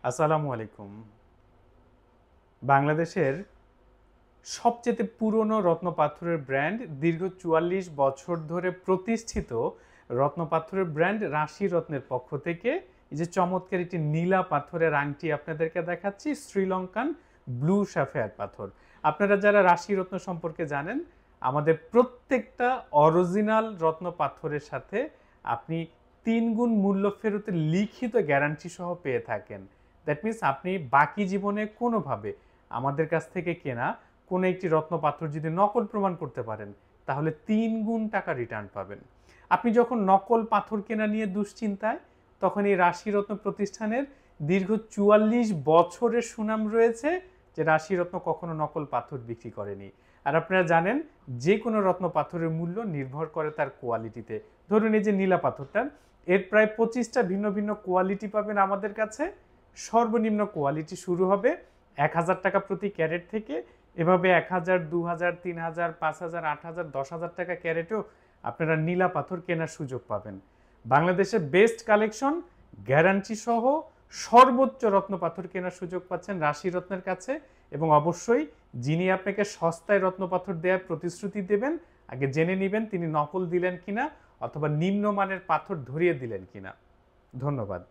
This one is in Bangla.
আসসালামু আলাইকুম। বাংলাদেশের সবচেয়ে পুরনো রত্নপাথরের ব্র্যান্ড, দীর্ঘ ৪৪ বছর ধরে প্রতিষ্ঠিত রত্নপাথরের ব্র্যান্ড রাশি রত্নের পক্ষ থেকে এই যে চমৎকার একটি নীলা পাথরের আংটি আপনাদেরকে দেখাচ্ছি, শ্রীলঙ্কান ব্লু স্যাফায়ার পাথর। আপনারা যারা রাশি রত্ন সম্পর্কে জানেন, আমাদের প্রত্যেকটা অরিজিনাল রত্ন পাথরের সাথে আপনি ৩ গুণ মূল্য ফেরতের লিখিত গ্যারান্টি সহ পেয়ে থাকেন। দ্যাট মিনস আপনি বাকি জীবনে কোনোভাবে আমাদের কাছ থেকে কেনা কোনো একটি রত্ন পাথর যদি নকল প্রমাণ করতে পারেন, তাহলে ৩ গুণ টাকা রিটার্ন পাবেন। আপনি যখন নকল পাথর কেনা নিয়ে দুশ্চিন্তায়, তখন এই রাশিরত্ন প্রতিষ্ঠানের দীর্ঘ ৪৪ বছরের সুনাম রয়েছে যে রাশিরত্ন কখনো নকল পাথর বিক্রি করেনি। আর আপনারা জানেন, যে কোনো রত্ন পাথরের মূল্য নির্ভর করে তার কোয়ালিটিতে। ধরুন এই যে নীলা পাথরটার, এর প্রায় 25টা ভিন্ন ভিন্ন কোয়ালিটি পাবেন আমাদের কাছে। সর্বনিম্ন কোয়ালিটি শুরু হবে ১,০০০ টাকা প্রতি ক্যারেট থেকে, এভাবে ১,০০০, ২,০০০, ৩,০০০, ৫,০০০, ৮,০০০, ১০,০০০ টাকা ক্যারেটেও আপনারা নীলা পাথর কেনার সুযোগ পাবেন। বাংলাদেশের বেস্ট কালেকশন, গ্যারান্টি সহ সর্বোচ্চ রত্ন পাথর কেনার সুযোগ পাচ্ছেন রাশি রত্নের কাছে। এবং অবশ্যই যিনি আপনাকে সস্তায় রত্ন পাথর দেওয়ার প্রতিশ্রুতি দেবেন, আগে জেনে নেবেন তিনি নকল দিলেন কিনা অথবা নিম্নমানের পাথর ধরিয়ে দিলেন কিনা। ধন্যবাদ।